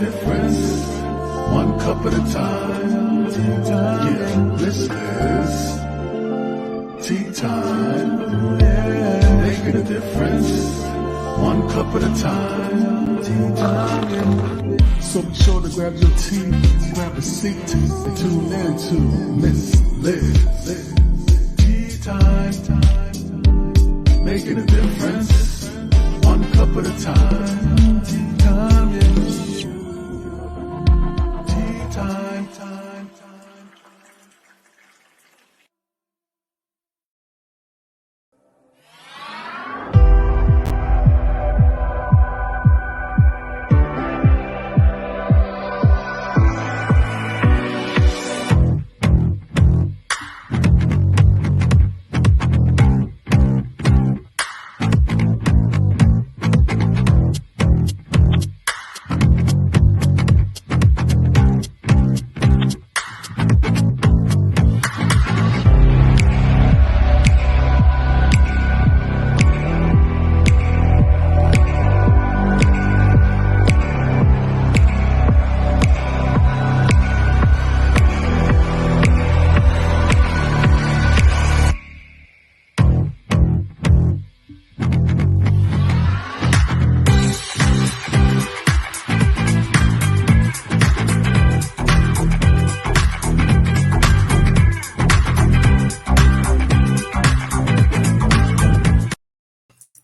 difference, one cup at a time. Yeah, this is tea time. Yeah, making a difference, one cup at a time. So be sure to grab your tea, grab a seat, and tune in to Miss Liz. Tea time, making a difference, one cup at a time. Tea time, yeah. Tea time, time.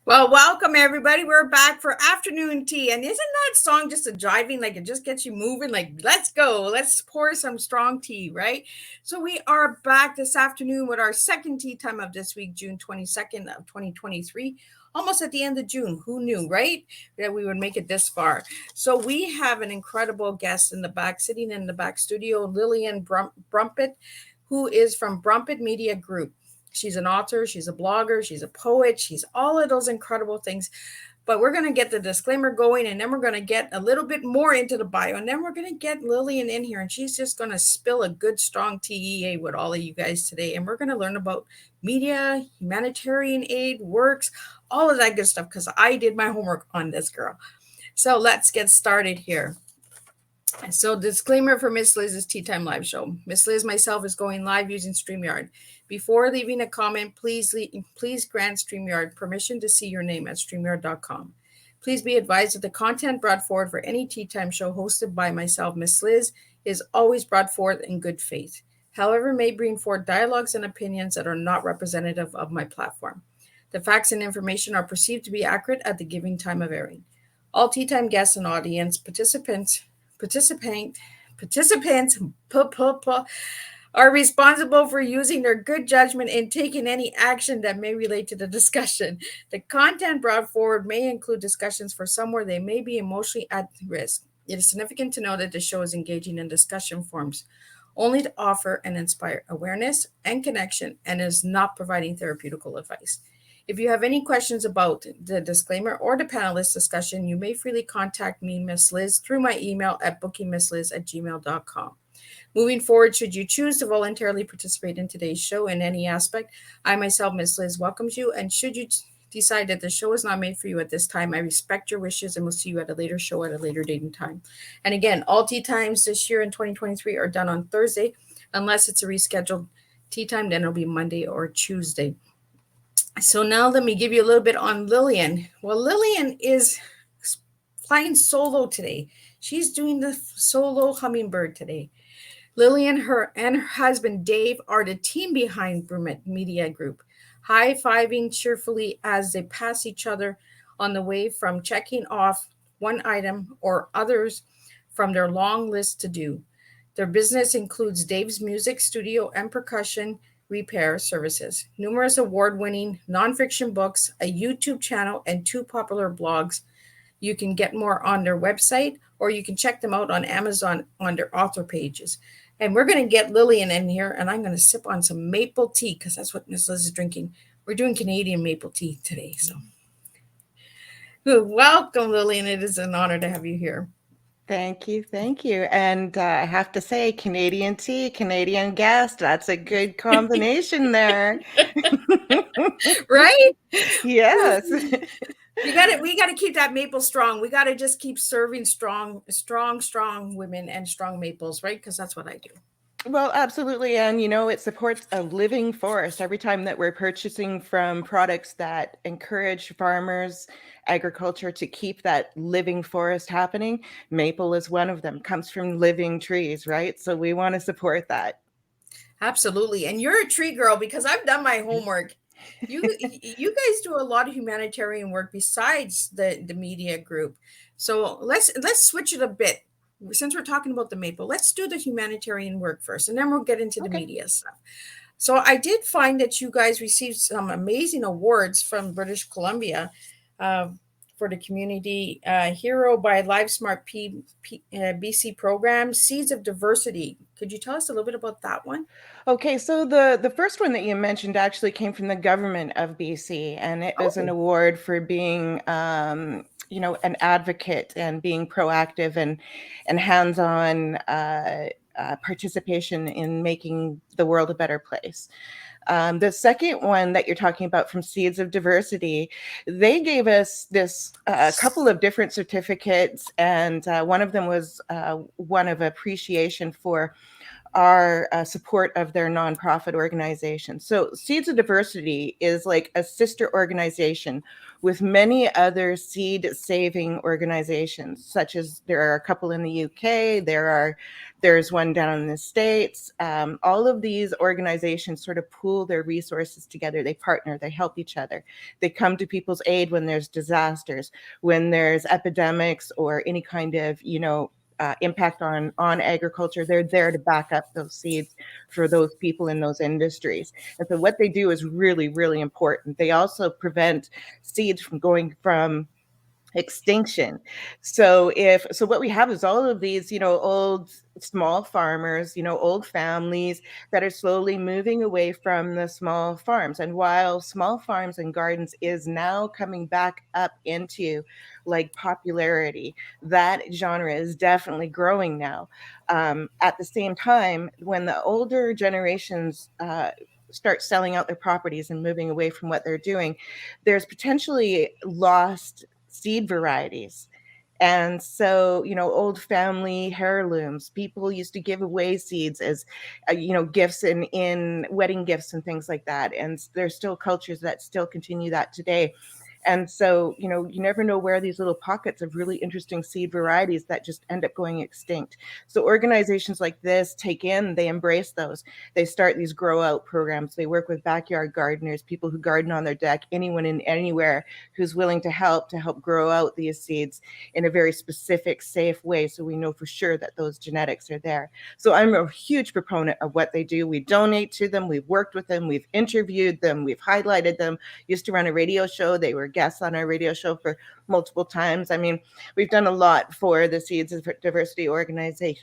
Well, welcome everybody. We're back for afternoon tea. And isn't that song just a driving, like it just gets you moving, like let's go, let's pour some strong tea, right? So we are back this afternoon with our second tea time of this week, June 22nd of 2023. Almost at the end of June. Who knew, right? That we would make it this far. So we have an incredible guest in the back, sitting in the back studio, Lillian Brummet, who is from Brummet Media Group. She's an author, she's a blogger, she's a poet, she's all of those incredible things. But we're going to get the disclaimer going, and then we're going to get a little bit more into the bio, and then we're going to get Lillian in here, and she's just going to spill a good, strong TEA with all of you guys today. And we're going to learn about media, humanitarian aid, works, all of that good stuff, because I did my homework on this girl. So let's get started here. So disclaimer for Miss Liz's Tea Time Live Show. Miss Liz myself is going live using StreamYard. Before leaving a comment, please grant StreamYard permission to see your name at StreamYard.com. Please be advised that the content brought forward for any Tea Time show hosted by myself, Miss Liz, is always brought forth in good faith. However, may bring forth dialogues and opinions that are not representative of my platform. The facts and information are perceived to be accurate at the given time of airing. All Tea Time guests and audience participants are responsible for using their good judgment and taking any action that may relate to the discussion. The content brought forward may include discussions for some where they may be emotionally at risk. It is significant to know that the show is engaging in discussion forums only to offer and inspire awareness and connection, and is not providing therapeutical advice. If you have any questions about the disclaimer or the panelist discussion, you may freely contact me, Miss Liz, through my email at bookingmissliz@gmail.com. Moving forward, should you choose to voluntarily participate in today's show in any aspect, I myself, Miss Liz, welcomes you. And should you decide that the show is not made for you at this time, I respect your wishes and will see you at a later show at a later date and time. And again, all tea times this year in 2023 are done on Thursday, unless it's a rescheduled tea time, then it'll be Monday or Tuesday. So now let me give you a little bit on Lillian. Well, Lillian is flying solo today. She's doing the solo hummingbird today. Lillian, her husband, Dave, are the team behind Brummet Media Group, high-fiving cheerfully as they pass each other on the way from checking off one item or others from their long list to do. Their business includes Dave's music studio and percussion repair services, numerous award-winning nonfiction books, a YouTube channel, and 2 popular blogs. You can get more on their website, or you can check them out on Amazon on their author pages. And we're going to get Lillian in here, and I'm going to sip on some maple tea, because that's what Miss Liz is drinking. We're doing Canadian maple tea today. So welcome, Lillian. It is an honor to have you here. Thank you. And I have to say, Canadian tea, Canadian guest, that's a good combination there. Right? Yes. We got to keep that maple strong. We got to just keep serving strong women and strong maples, right? Because that's what I do. Well, absolutely. And, it supports a living forest. Every time that we're purchasing from products that encourage farmers, agriculture to keep that living forest happening, maple is one of them, comes from living trees, right? So we want to support that. Absolutely. And you're a tree girl because I've done my homework. You guys do a lot of humanitarian work besides the media group. So let's switch it a bit. Since we're talking about the maple, let's do the humanitarian work first, and then we'll get into the Okay. media stuff. So I did find that you guys received some amazing awards from British Columbia uh, for the community hero by LiveSmart BC program, Seeds of Diversity. Could you tell us a little bit about that one? Okay, so the first one that you mentioned actually came from the government of BC, and it was an Oh, award for being, an advocate and being proactive and hands-on participation in making the world a better place. The second one that you're talking about from Seeds of Diversity, they gave us this couple of different certificates, and one of them was one of appreciation for our support of their nonprofit organization. So Seeds of Diversity is like a sister organization with many other seed saving organizations, such as there are a couple in the UK, there's one down in the States. All of these organizations sort of pool their resources together. They partner, they help each other. They come to people's aid when there's disasters, when there's epidemics or any kind of, impact on agriculture. They're there to back up those seeds for those people in those industries. And so what they do is really, really important. They also prevent seeds from going from extinction. So what we have is all of these, old small farmers, old families that are slowly moving away from the small farms. And while small farms and gardens is now coming back up into like popularity, that genre is definitely growing now. At the same time, when the older generations start selling out their properties and moving away from what they're doing, there's potentially lost seed varieties. And so, old family heirlooms, people used to give away seeds as, gifts in wedding gifts and things like that. And there's still cultures that still continue that today. And so, you never know where these little pockets of really interesting seed varieties that just end up going extinct. So organizations like this they embrace those. They start these grow out programs. They work with backyard gardeners, people who garden on their deck, anyone in anywhere who's willing to help grow out these seeds in a very specific, safe way. So we know for sure that those genetics are there. So I'm a huge proponent of what they do. We donate to them. We've worked with them. We've interviewed them. We've highlighted them. Used to run a radio show. They were guests on our radio show for multiple times. I mean, we've done a lot for the Seeds of Diversity organization.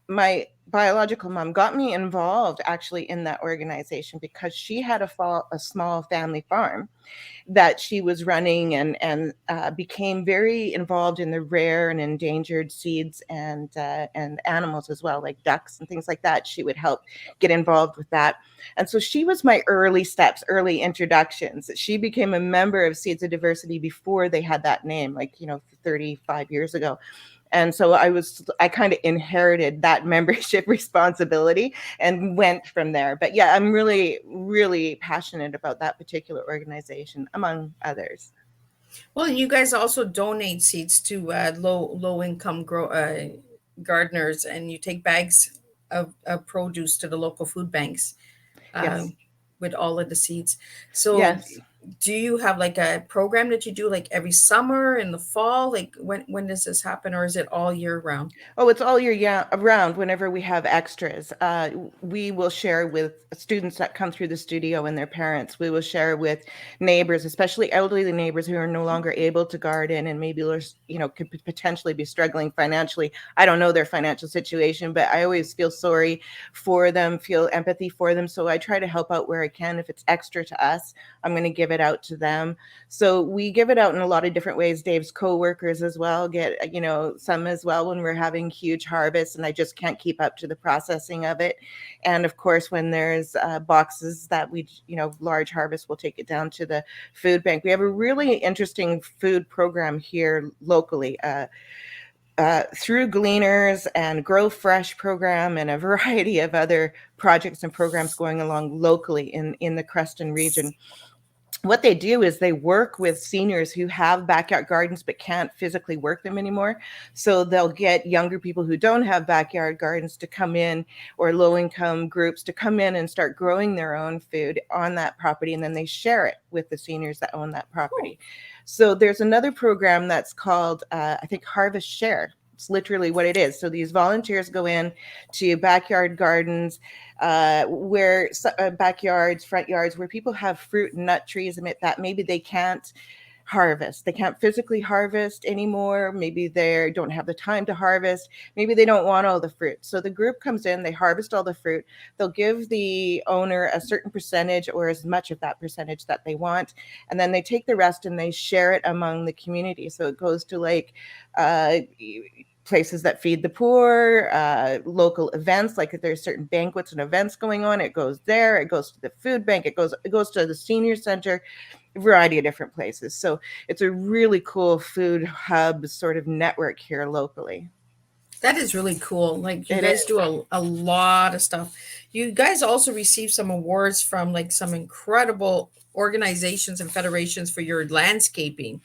My biological mom got me involved actually in that organization because she had a small family farm that she was running and became very involved in the rare and endangered seeds and animals as well, like ducks and things like that. She would help get involved with that. And so she was my early steps, early introductions. She became a member of Seeds of Diversity before they had that name, like, 35 years ago. And so I kind of inherited that membership responsibility and went from there. But yeah, I'm really, really passionate about that particular organization, among others. well, you guys also donate seeds to low income gardeners, and you take bags of produce to the local food banks uh, Yes. with all of the seeds. So Yes. do you have like a program that you do like every summer in the fall? Like when does this happen, or is it all year round? Oh, it's all year around whenever we have extras. We will share with students that come through the studio and their parents. We will share with neighbors, especially elderly neighbors who are no longer able to garden and maybe, could potentially be struggling financially. I don't know their financial situation, but I always feel sorry for them, feel empathy for them. So I try to help out where I can. If it's extra to us, I'm going to give it it out to them. So we give it out in a lot of different ways. Dave's co-workers as well get, some as well when we're having huge harvests and I just can't keep up to the processing of it. And of course, when there's boxes that we, large harvest, we'll take it down to the food bank. We have a really interesting food program here locally. Through Gleaners and Grow Fresh program and a variety of other projects and programs going along locally in the Creston region. What they do is they work with seniors who have backyard gardens but can't physically work them anymore. So they'll get younger people who don't have backyard gardens to come in, or low-income groups to come in and start growing their own food on that property, and then they share it with the seniors that own that property. So there's another program that's called, I think, Harvest Share. It's literally what it is. So these volunteers go in to backyard gardens, where backyards, front yards, where people have fruit and nut trees that maybe they can't harvest. They can't physically harvest anymore. Maybe they don't have the time to harvest. Maybe they don't want all the fruit. So the group comes in, they harvest all the fruit. They'll give the owner a certain percentage or as much of that percentage that they want. And then they take the rest and they share it among the community. So it goes to places that feed the poor, local events, like if there's certain banquets and events going on, it goes there. It goes to the food bank. It goes to the senior center, a variety of different places. So it's a really cool food hub sort of network here locally. That is really cool. Like you guys do a lot of stuff. You guys also receive some awards from like some incredible organizations and federations for your landscaping.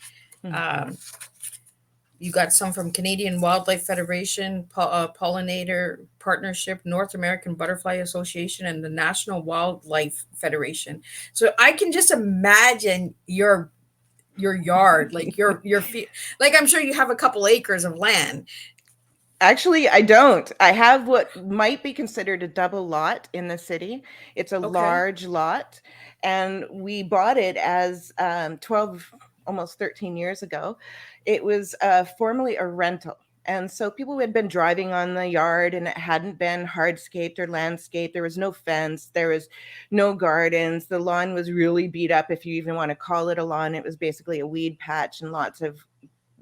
You got some from Canadian Wildlife Federation, Pollinator Partnership, North American Butterfly Association, and the National Wildlife Federation. So I can just imagine your yard, like your like I'm sure you have a couple acres of land. Actually, I don't. I have what might be considered a double lot in the city. It's a large lot, and we bought it as 12, almost 13 years ago. It was formerly a rental. And so people had been driving on the yard and it hadn't been hardscaped or landscaped. There was no fence. There was no gardens. The lawn was really beat up, if you even want to call it a lawn. It was basically a weed patch and lots of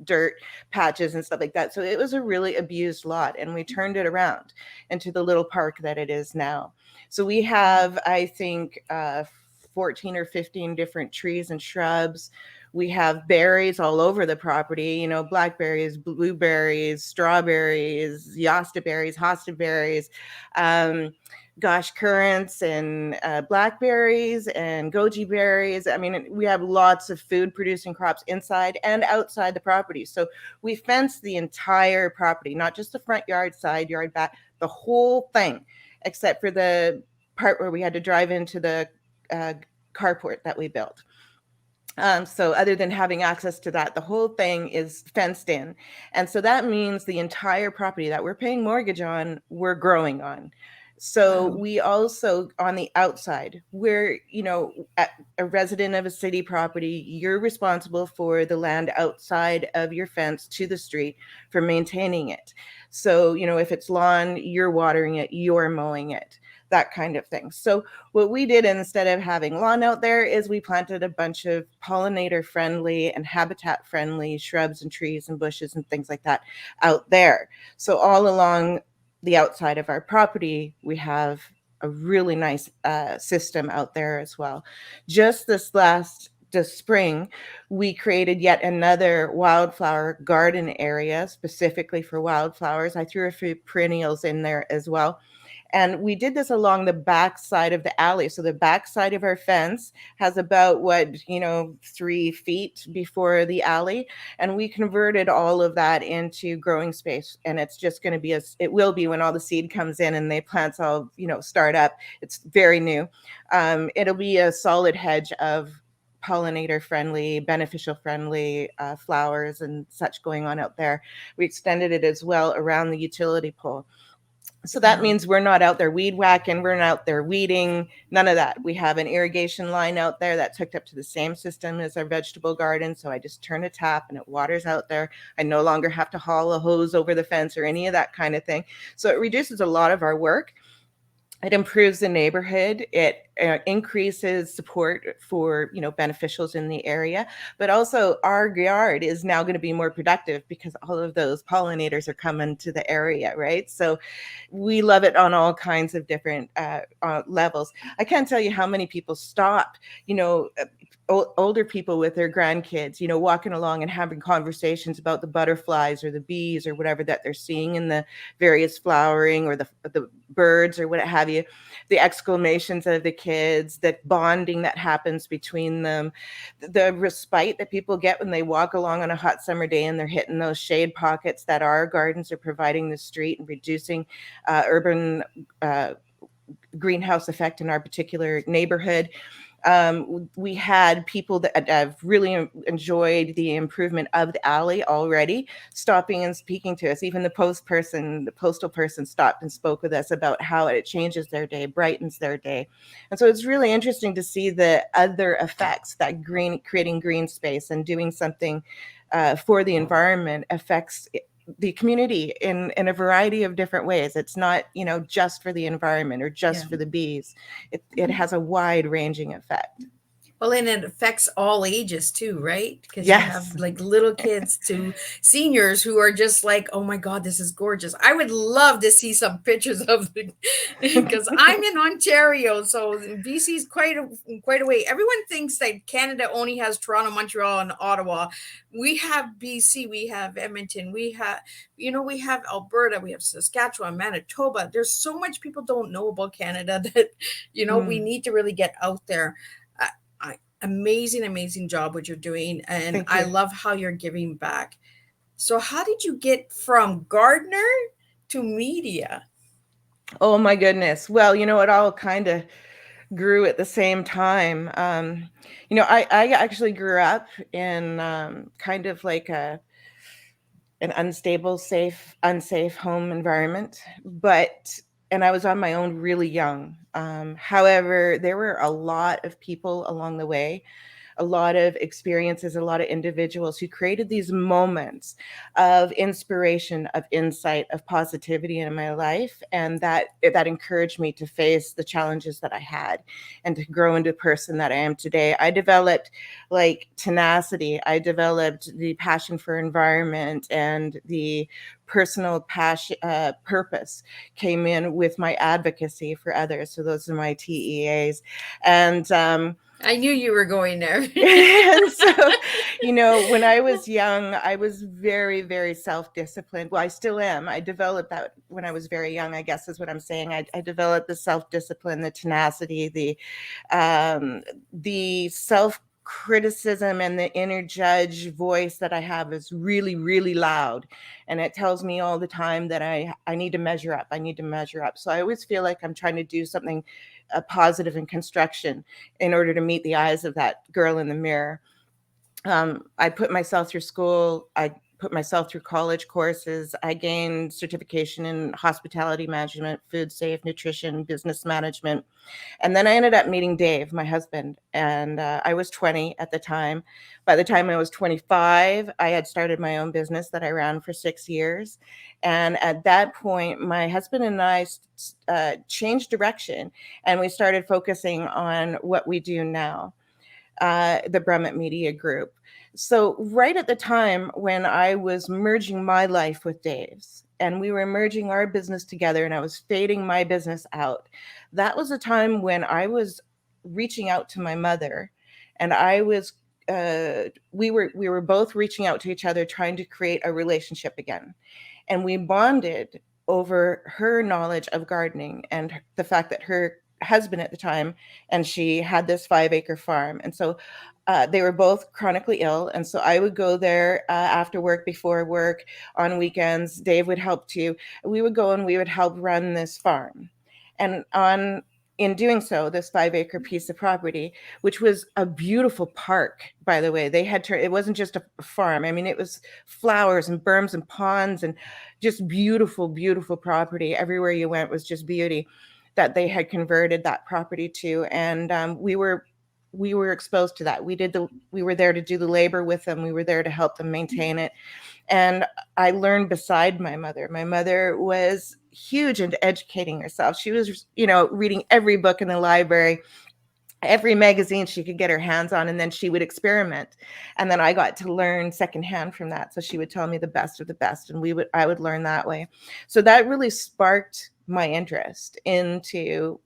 dirt patches and stuff like that. So it was a really abused lot, and we turned it around into the little park that it is now. So we have, I think, 14 or 15 different trees and shrubs. We have berries all over the property, blackberries, blueberries, strawberries, yasta berries, hosta berries, currants and blackberries and goji berries. I mean, we have lots of food producing crops inside and outside the property. So we fence the entire property, not just the front yard, side yard, back, the whole thing, except for the part where we had to drive into the carport that we built. So other than having access to that, the whole thing is fenced in. And so that means the entire property that we're paying mortgage on, we're growing on. So we also, on the outside, we're, a resident of a city property, you're responsible for the land outside of your fence to the street for maintaining it. So, if it's lawn, you're watering it, you're mowing it, that kind of thing. So what we did, instead of having lawn out there, is we planted a bunch of pollinator friendly and habitat friendly shrubs and trees and bushes and things like that out there. So all along the outside of our property, we have a really nice system out there as well. Just this spring, we created yet another wildflower garden area specifically for wildflowers. I threw a few perennials in there as well. And we did this along the back side of the alley. So the back side of our fence has about 3 feet before the alley. And we converted all of that into growing space. And it's just going to be, it will be when all the seed comes in and the plants all, start up. It's very new. It'll be a solid hedge of pollinator friendly, beneficial friendly flowers and such going on out there. We extended it as well around the utility pole. So that means we're not out there weed whacking, we're not out there weeding, none of that. We have an irrigation line out there that's hooked up to the same system as our vegetable garden. So I just turn a tap and it waters out there. I no longer have to haul a hose over the fence or any of that kind of thing. So it reduces a lot of our work. It improves the neighborhood. It increases support for, beneficials in the area, but also our yard is now going to be more productive because all of those pollinators are coming to the area, right? So we love it on all kinds of different levels. I can't tell you how many people stop, older people with their grandkids, walking along and having conversations about the butterflies or the bees or whatever that they're seeing in the various flowering, or the birds or what have you, the exclamations of the kids, the bonding that happens between them, the respite that people get when they walk along on a hot summer day and they're hitting those shade pockets that our gardens are providing the street, and reducing urban greenhouse effect in our particular neighborhood. We had people that have really enjoyed the improvement of the alley already, stopping and speaking to us. Even the postal person stopped and spoke with us about how it changes their day, brightens their day. And so it's really interesting to see the other effects that creating green space and doing something for the environment affects the community in a variety of different ways. It's not, just for the environment or just for the bees. It has a wide ranging effect. Well, and it affects all ages too, right? Because you Yes. have like little kids to seniors who are just like, "Oh my God, this is gorgeous." I would love to see some pictures of the, because I'm in Ontario, so BC is quite a way. Everyone thinks that Canada only has Toronto, Montreal, and Ottawa. We have BC, we have Edmonton, we have Alberta, we have Saskatchewan, Manitoba. There's so much people don't know about Canada that we need to really get out there. Amazing job what you're doing, and Thank I you. love how you're giving back. So how did you get from gardener to media? Oh my goodness. Well, it all kind of grew at the same time. I actually grew up in kind of like an unstable, unsafe home environment, and I was on my own really young. However, there were a lot of people along the way, a lot of experiences, a lot of individuals who created these moments of inspiration, of insight, of positivity in my life, and that encouraged me to face the challenges that I had and to grow into the person that I am today. I developed like tenacity. I developed the passion for environment, and the personal purpose came in with my advocacy for others. So those are my TEAs. And I knew you were going there. and so, when I was young, I was very, very self-disciplined. Well, I still am. I developed that when I was very young, I guess is what I'm saying. I developed the self-discipline, the tenacity, the self-criticism, and the inner judge voice that I have is really, really loud. And it tells me all the time that I need to measure up. I need to measure up. So I always feel like I'm trying to do something positive in construction in order to meet the eyes of that girl in the mirror. I put myself through school. I put myself through college courses. I gained certification in hospitality management, food safe, nutrition, business management. And then I ended up meeting Dave, my husband, and I was 20 at the time. By the time I was 25, I had started my own business that I ran for 6 years. And at that point, my husband and I changed direction, and we started focusing on what we do now, the Brummet Media Group. So right at the time when I was merging my life with Dave's, and we were merging our business together, and I was fading my business out, that was a time when I was reaching out to my mother, and we were both reaching out to each other, trying to create a relationship again. And we bonded over her knowledge of gardening and the fact that her husband at the time, and she had this 5-acre farm. And so they were both chronically ill. And so I would go there after work, before work, on weekends. Dave would help too. We would go and we would help run this farm. And in doing so, this 5-acre piece of property, which was a beautiful park, by the way, it wasn't just a farm. I mean, it was flowers and berms and ponds and just beautiful, beautiful property. Everywhere you went was just beauty that they had converted that property to. And we were we were exposed to that. We were there to do the labor with them. We were there to help them maintain it. And I learned beside my mother. My mother was huge into educating herself. She was, reading every book in the library, every magazine she could get her hands on, and then she would experiment. And then I got to learn secondhand from that. So she would tell me the best of the best, and I would learn that way. So that really sparked my interest into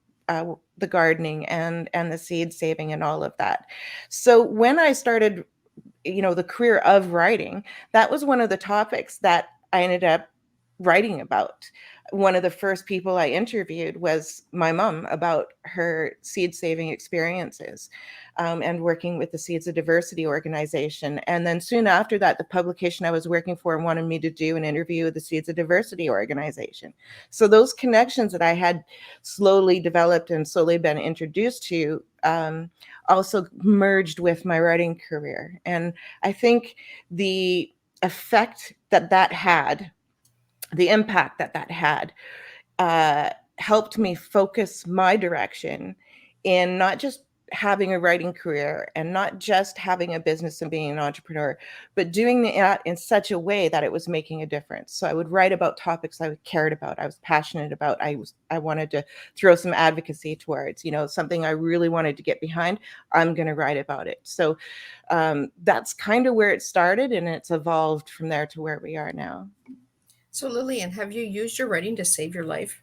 the gardening and the seed saving and all of that. So when I started, the career of writing, that was one of the topics that I ended up writing about. One of the first people I interviewed was my mom about her seed saving experiences, and working with the Seeds of Diversity organization. And then soon after that, the publication I was working for wanted me to do an interview with the Seeds of Diversity organization. So those connections that I had slowly developed and slowly been introduced to, also merged with my writing career. And I think the effect that had, the impact that had, helped me focus my direction in not just having a writing career and not just having a business and being an entrepreneur, but doing that in such a way that it was making a difference. So I would write about topics I cared about, I was passionate about, I wanted to throw some advocacy towards, something I really wanted to get behind. I'm going to write about it. So that's kind of where it started, and it's evolved from there to where we are now. So Lillian, have you used your writing to save your life?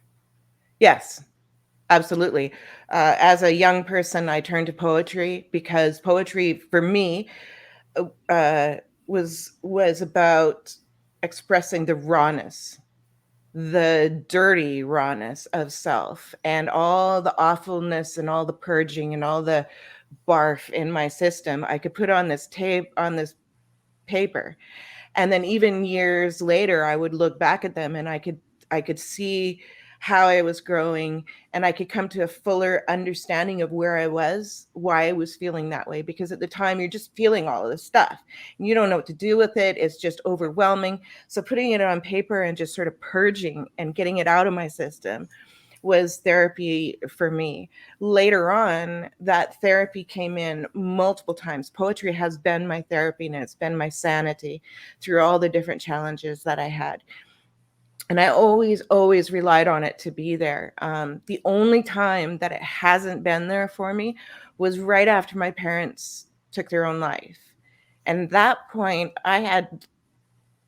Yes, absolutely. As a young person, I turned to poetry because poetry for me was about expressing the rawness, the dirty rawness of self, and all the awfulness and all the purging and all the barf in my system. I could put on this paper, and then even years later, I would look back at them and I could see how I was growing, and I could come to a fuller understanding of where I was, why I was feeling that way. Because at the time, you're just feeling all of this stuff. And you don't know what to do with it. It's just overwhelming. So putting it on paper and just sort of purging and getting it out of my system was therapy for me. Later on, that therapy came in multiple times. Poetry has been my therapy, and it's been my sanity through all the different challenges that I had. And I always relied on it to be there. The only time that it hasn't been there for me was right after my parents took their own life. And at that point,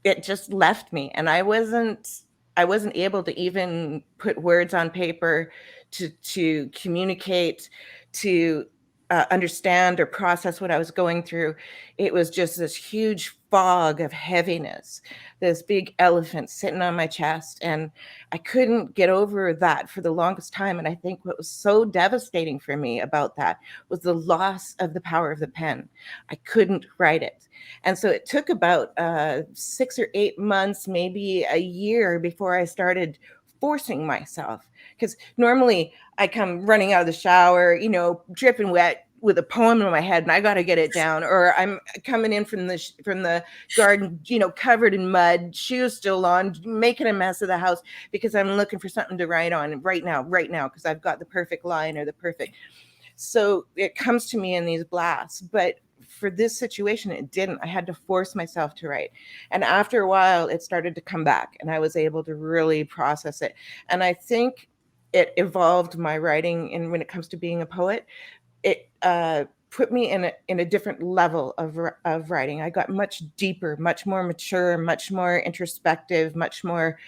it just left me, and I wasn't able to even put words on paper to communicate, to understand or process what I was going through. It was just this huge fog of heaviness, this big elephant sitting on my chest, and I couldn't get over that for the longest time. And I think what was so devastating for me about that was the loss of the power of the pen. I couldn't write it. And so it took about 6 or 8 months, maybe a year, before I started forcing myself. Because normally I come running out of the shower, dripping wet with a poem in my head, and I got to get it down. Or I'm coming in from the garden, covered in mud, shoes still on, making a mess of the house because I'm looking for something to write on right now, because I've got the perfect line or the perfect. So it comes to me in these blasts. But for this situation, it didn't. I had to force myself to write. And after a while, it started to come back, and I was able to really process it. And I think it evolved my writing. And when it comes to being a poet, it put me in a different level of writing. I got much deeper, much more mature, much more introspective, much more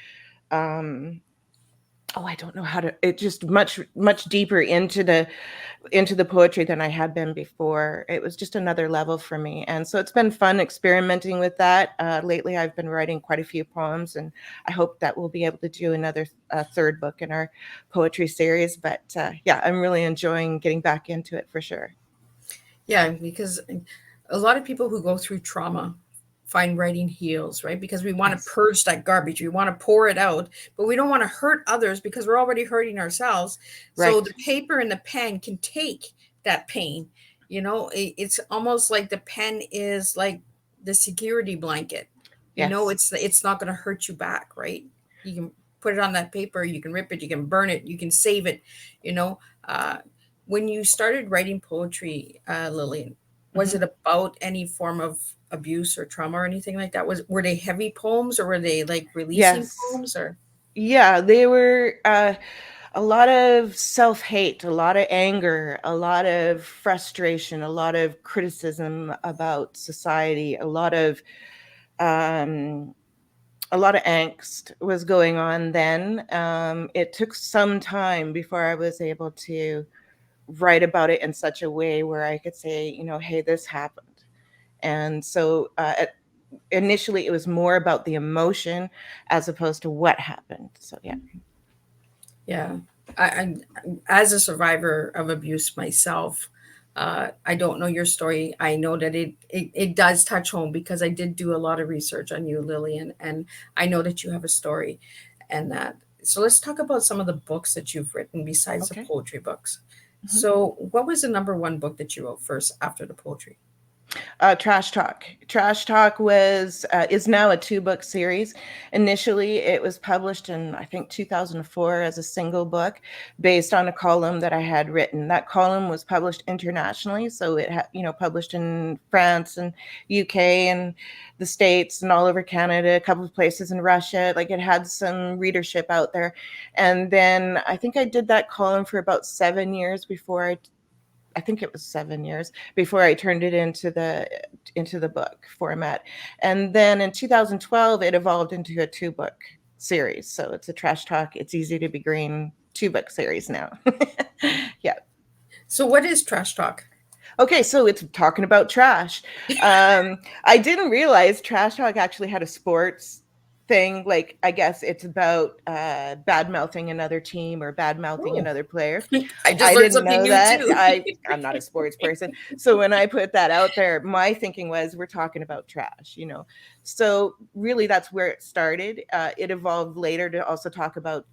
I don't know how to, it just much deeper into the poetry than I had been before. It was just another level for me. And so it's been fun experimenting with that. Lately, I've been writing quite a few poems, and I hope that we'll be able to do another third book in our poetry series. But yeah, I'm really enjoying getting back into it for sure. Yeah, because a lot of people who go through trauma find writing heals, right? Because we want to purge that garbage. We want to pour it out, but we don't want to hurt others because we're already hurting ourselves. Right. So the paper and the pen can take that pain. It's almost like the pen is like the security blanket. It's not going to hurt you back, right? You can put it on that paper, you can rip it, you can burn it, you can save it, when you started writing poetry, Lillian, was Mhm. it about any form of abuse or trauma or anything like that? Were they heavy poems, or were they like releasing Yes. poems, or? Yeah, they were a lot of self-hate, a lot of anger, a lot of frustration, a lot of criticism about society, um, a lot of angst was going on then. It took some time before I was able to write about it in such a way where I could say, hey, this happened. And so initially, it was more about the emotion as opposed to what happened. So, yeah. Yeah, I as a survivor of abuse myself, I don't know your story. I know that it does touch home because I did do a lot of research on you, Lillian, and I know that you have a story, and that. So let's talk about some of the books that you've written besides the Okay. poetry books. Mhm. So, what was the number one book that you wrote first after the poetry? Trash Talk. Trash Talk was is now a 2-book series. Initially, it was published in I think 2004 as a single book, based on a column that I had written. That column was published internationally, so it published in France and UK and the States and all over Canada, a couple of places in Russia. Like, it had some readership out there, and then I think I did that column for about 7 years before I think it was 7 years before I turned it into the book format. And then in 2012, it evolved into a 2-book series. So it's a Trash Talk, It's Easy to Be Green 2-book series now. Yeah. So, what is trash talk? Okay, so it's talking about trash. I didn't realize Trash Talk actually had a sports thing. Like, I guess it's about bad mouthing another team or bad mouthing Oh, another player. I just I learned didn't something know new that. too. I'm not a sports person. So when I put that out there, my thinking was we're talking about trash. So really that's where it started. It evolved later to also talk about,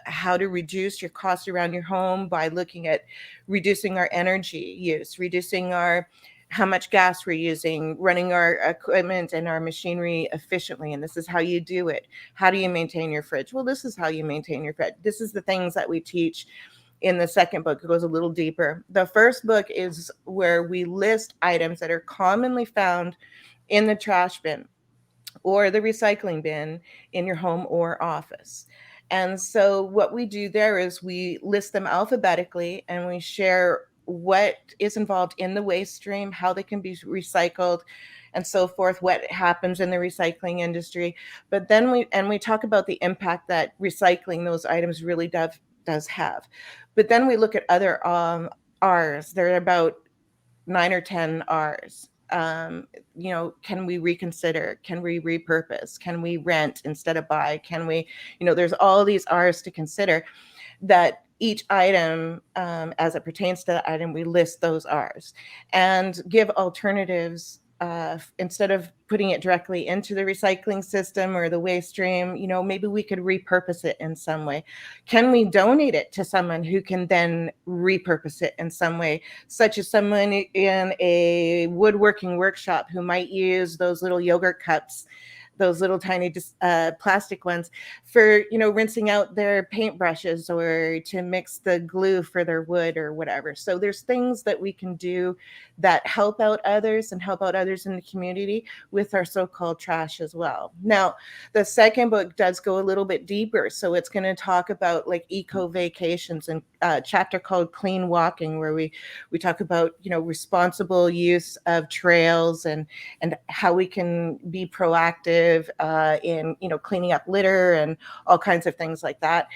how to reduce your costs around your home by looking at reducing our energy use, reducing our how much gas we're using, running our equipment and our machinery efficiently. And this is how you do it. How do you maintain your fridge? Well, this is how you maintain your fridge. This is the things that we teach in the second book. It goes a little deeper. The first book is where we list items that are commonly found in the trash bin or the recycling bin in your home or office. And so what we do there is we list them alphabetically and we share what is involved in the waste stream, how they can be recycled, and so forth, what happens in the recycling industry. But then we talk about the impact that recycling those items really does have. But then we look at other R's. There are about 9 or 10 R's. Can we reconsider? Can we repurpose? Can we rent instead of buy? Can we, there's all these R's to consider that each item, as it pertains to the item, we list those R's and give alternatives. Instead of putting it directly into the recycling system or the waste stream, maybe we could repurpose it in some way. Can we donate it to someone who can then repurpose it in some way, such as someone in a woodworking workshop who might use those little yogurt cups, those little tiny plastic ones for rinsing out their paintbrushes or to mix the glue for their wood or whatever. So there's things that we can do that help out others and help out others in the community with our so-called trash as well. Now, the second book does go a little bit deeper, so it's going to talk about like eco vacations and a chapter called Clean Walking, where we talk about responsible use of trails and how we can be proactive in cleaning up litter and all kinds of things like that.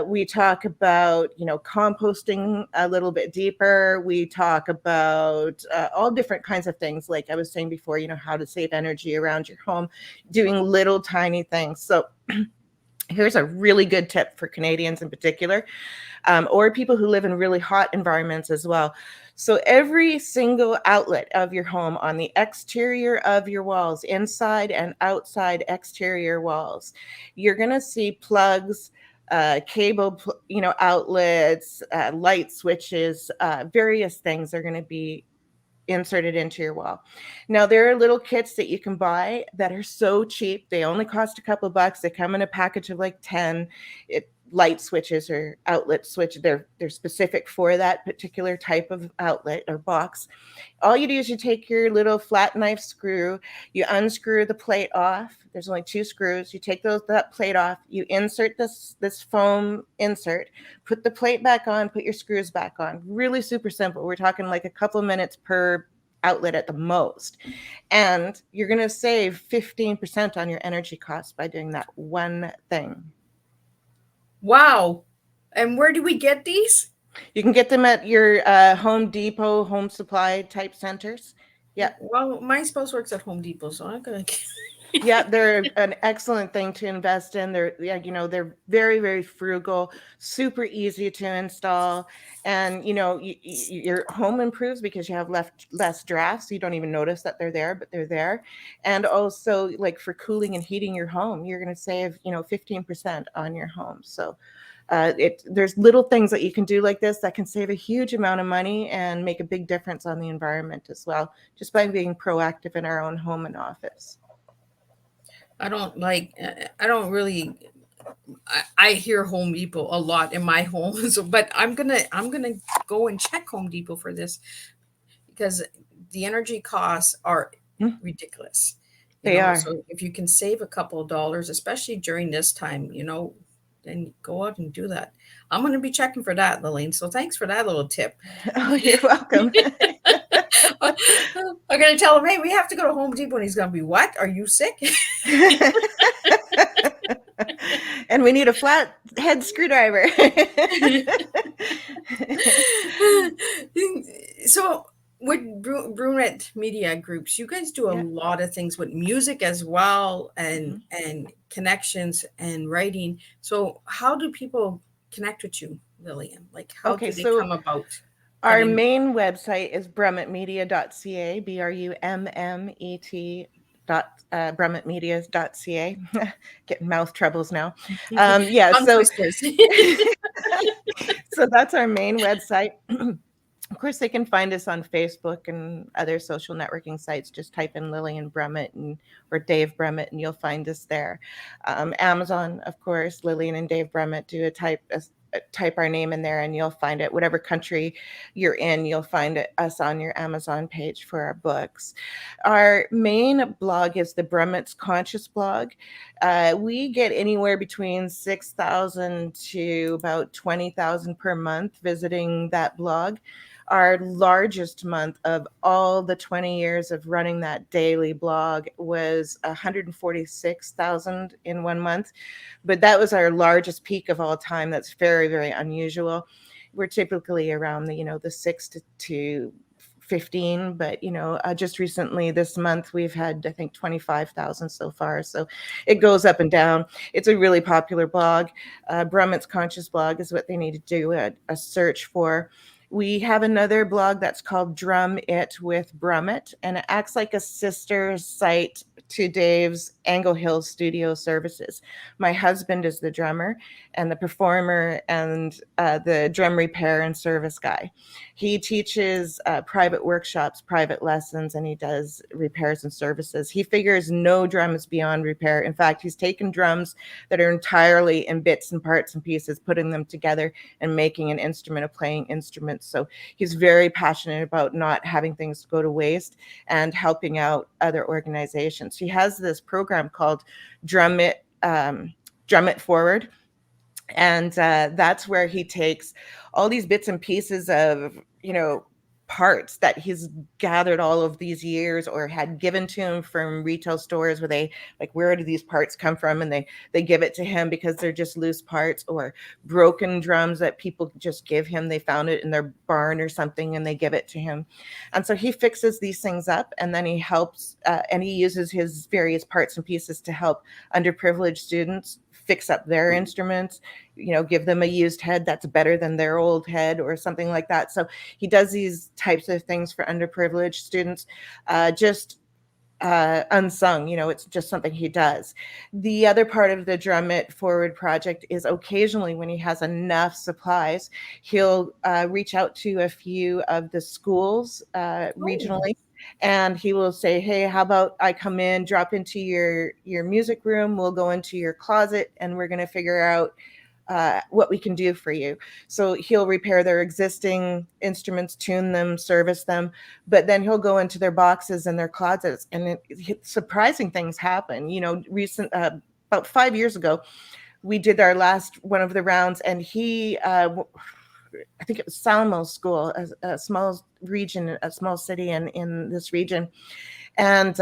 We talk about composting a little bit deeper. We talk about all different kinds of things, like I was saying before, how to save energy around your home, doing little tiny things. So here's a really good tip for Canadians in particular, or people who live in really hot environments as well. So every single outlet of your home, on the exterior of your walls, inside and outside exterior walls, you're going to see plugs, cable, outlets, light switches, various things are going to be inserted into your wall. Now, there are little kits that you can buy that are so cheap. They only cost a couple bucks. They come in a package of like 10. light switches or outlet switch. They're specific for that particular type of outlet or box. All you do is you take your little flat knife screw, you unscrew the plate off. There's only 2 screws. You take that plate off, you insert this foam insert, put the plate back on, put your screws back on. Really super simple. We're talking like a couple of minutes per outlet at the most. And you're going to save 15% on your energy costs by doing that one thing. Wow. And where do we get these? You can get them at your Home Depot, Home Supply type centers. Yeah. Well, my spouse works at Home Depot, so I'm gonna. Yeah, they're an excellent thing to invest in. They're they're very, very frugal, super easy to install, and your home improves because you have less drafts. You don't even notice that they're there, but they're there. And also, like for cooling and heating your home, you're going to save 15% on your home. So there's little things that you can do like this that can save a huge amount of money and make a big difference on the environment as well, just by being proactive in our own home and office. I don't really. I hear Home Depot a lot in my home, so but I'm gonna go and check Home Depot for this because the energy costs are ridiculous. They are. So if you can save a couple of dollars, especially during this time, then go out and do that. I'm going to be checking for that, Lillian. So thanks for that little tip. Oh, you're welcome. I'm going to tell him, hey, we have to go to Home Depot. And he's going to be, what? Are you sick? And we need a flat head screwdriver. So with Brummet Media Groups, you guys do a lot of things with music as well, and connections and writing. So how do people connect with you, Lillian? Like how do they come about? Our main website is brummetmedia.ca, BRUMMET brummetmedia.ca. Getting mouth troubles now. So that's our main website. Of course, they can find us on Facebook and other social networking sites. Just type in Lillian Brummet or Dave Brummet, and you'll find us there. Amazon, of course, Lillian and Dave Brummet, type our name in there and you'll find it. Whatever country you're in, you'll find us on your Amazon page for our books. Our main blog is the Brummet's Conscious blog. We get anywhere between 6,000 to about 20,000 per month visiting that blog. Our largest month of all the 20 years of running that daily blog was 146,000 in one month. But that was our largest peak of all time. That's very, very unusual. We're typically around the 6 to 15, but just recently this month we've had I think 25,000 so far, so it goes up and down. It's a really popular blog. Brummet's Conscious blog is what they need to do a search for. We have another blog that's called Drum It with Brummet, and it acts like a sister site to Dave's Angle Hill Studio Services. My husband is the drummer and the performer and the drum repair and service guy. He teaches private workshops, private lessons, and he does repairs and services. He figures no drum is beyond repair. In fact, he's taken drums that are entirely in bits and parts and pieces, putting them together and making an instrument, a playing instrument. So he's very passionate about not having things go to waste and helping out other organizations. He has this program called Drum It Forward. And that's where he takes all these bits and pieces of, parts that he's gathered all of these years or had given to him from retail stores where they like, where do these parts come from? And they give it to him because they're just loose parts, or broken drums that people just give him. They found it in their barn or something and they give it to him. And so he fixes these things up, and then he helps and he uses his various parts and pieces to help underprivileged students fix up their instruments, give them a used head that's better than their old head or something like that. So he does these types of things for underprivileged students, just unsung, it's just something he does. The other part of the Drum It Forward project is occasionally when he has enough supplies, he'll reach out to a few of the schools regionally. And he will say, hey, how about I come in, drop into your music room, we'll go into your closet, and we're going to figure out what we can do for you. So he'll repair their existing instruments, tune them, service them, but then he'll go into their boxes and their closets, and surprising things happen. About 5 years ago, we did our last one of the rounds, and he, I think it was Salmo School, a small region, a small city in this region, and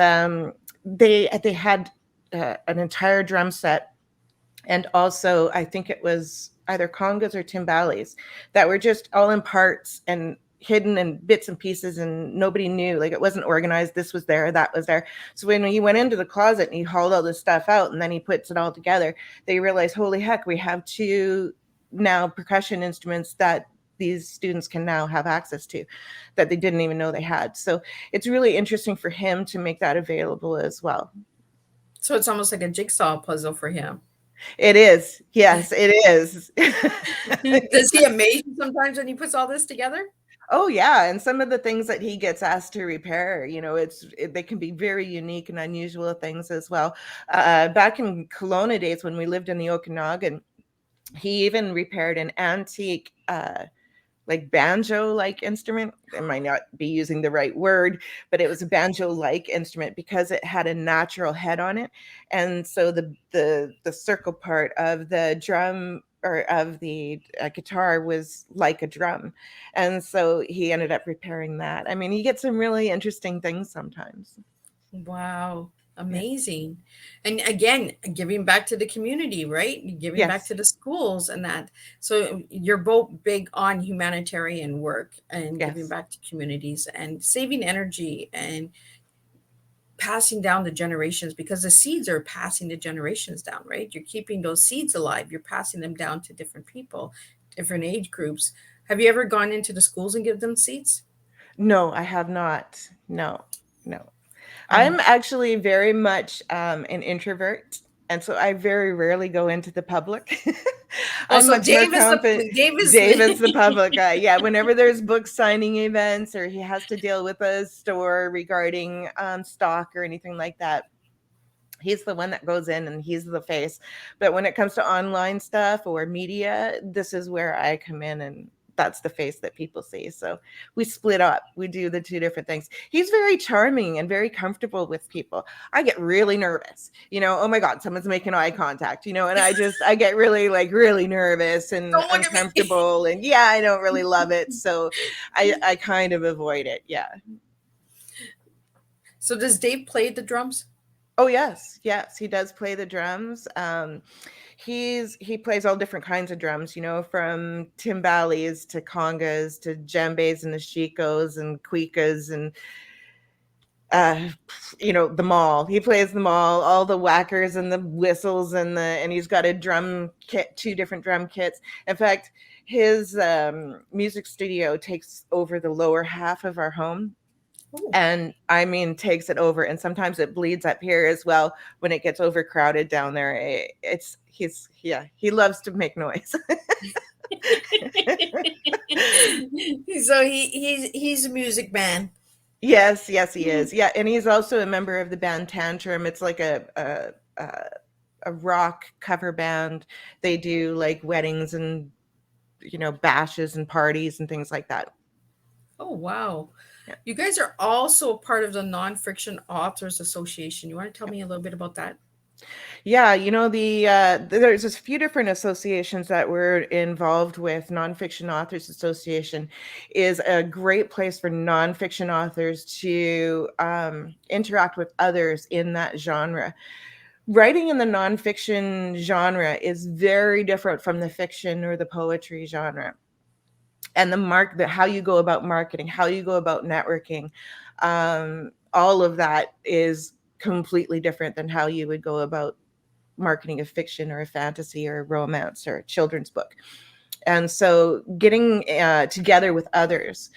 they had an entire drum set, and also I think it was either congas or timbales that were just all in parts and hidden in bits and pieces, and nobody knew. Like, it wasn't organized. This was there, that was there. So when he went into the closet and he hauled all this stuff out and then he puts it all together, they realized, holy heck, we have two now percussion instruments that these students can now have access to that they didn't even know they had. So it's really interesting for him to make that available as well. So it's almost like a jigsaw puzzle for him. It is. Yes, it is. Does he amaze you sometimes when he puts all this together? Oh yeah, and some of the things that he gets asked to repair, they can be very unique and unusual things as well. Back in Kelowna days when we lived in the Okanagan, he even repaired an antique like banjo-like instrument. I might not be using the right word, but it was a banjo-like instrument because it had a natural head on it, and so the circle part of the drum or of the guitar was like a drum, and so he ended up repairing that. I mean, you get some really interesting things sometimes. Wow. Amazing. And again, giving back to the community, right? Giving back Yes. to the schools and that. So you're both big on humanitarian work and giving Yes. back to communities and saving energy and passing down the generations, because the seeds are passing the generations down, right? You're keeping those seeds alive. You're passing them down to different people, different age groups. Have you ever gone into the schools and give them seeds? No, I have not. No, no. Um, I'm actually very much an introvert, and so I very rarely go into the public. I'm also, much more Dave is confident. Dave is Dave is the public guy. Yeah, whenever there's book signing events or he has to deal with a store regarding stock or anything like that, he's the one that goes in and he's the face. But when it comes to online stuff or media, this is where I come in, and that's the face that people see. So we split up. We do the two different things. He's very charming and very comfortable with people. I get really nervous, oh my God, someone's making eye contact, and I get really, like, really nervous and don't look at me. uncomfortable. And yeah, I don't really love it. So I kind of avoid it. Yeah. So does Dave play the drums? Oh yes, yes, he does play the drums. He plays all different kinds of drums, from timbales to congas to djembes and ashikos and cuicas and uh them all. He plays them all the whackers and the whistles and he's got a drum kit, two different drum kits. In fact, his music studio takes over the lower half of our home. Ooh. And I mean, takes it over, and sometimes it bleeds up here as well when it gets overcrowded down there. He loves to make noise. So he's a music man. Yes, he is. Yeah, and he's also a member of the band Tantrum. It's like a rock cover band. They do like weddings and bashes and parties and things like that. Oh wow. Yeah. You guys are also part of the Nonfiction Authors Association. You want to tell me a little bit about that? Yeah, there's a few different associations that we're involved with. Nonfiction Authors Association is a great place for nonfiction authors to interact with others in that genre. Writing in the nonfiction genre is very different from the fiction or the poetry genre. And how you go about marketing, how you go about networking, all of that is completely different than how you would go about marketing a fiction or a fantasy or a romance or a children's book. And so getting together with others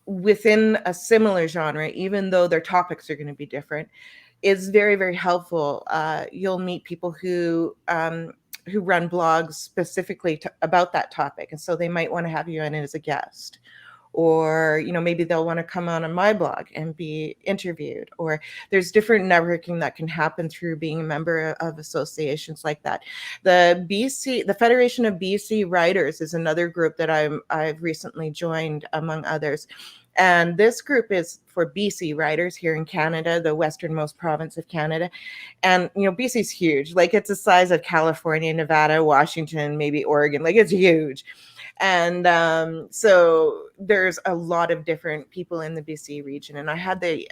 within a similar genre, even though their topics are going to be different, is very, very helpful. You'll meet people who run blogs specifically about that topic. And so they might want to have you in as a guest. or maybe they'll want to come on my blog and be interviewed, or there's different networking that can happen through being a member of associations like that. The Federation of BC Writers is another group that I've recently joined, among others. And this group is for BC writers here in Canada, the westernmost province of Canada. And BC's huge. Like, it's the size of California, Nevada, Washington, maybe Oregon. Like, it's huge. And so there's a lot of different people in the BC region. And I had the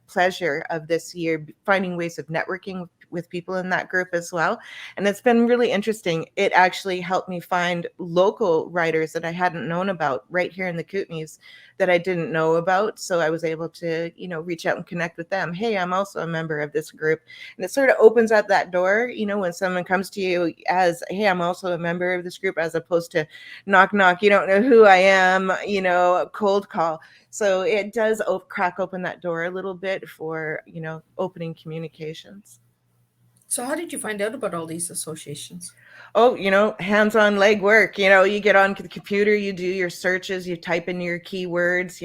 pleasure of this year finding ways of networking with people in that group as well. And it's been really interesting. It actually helped me find local writers that I hadn't known about right here in the Kootenays that I didn't know about. So I was able to, reach out and connect with them. Hey, I'm also a member of this group. And it sort of opens up that door, when someone comes to you as, hey, I'm also a member of this group, as opposed to knock, knock, you don't know who I am, cold call. So it does crack open that door a little bit for, opening communications. So how did you find out about all these associations? Oh, hands-on leg work. You get on the computer, you do your searches, you type in your keywords.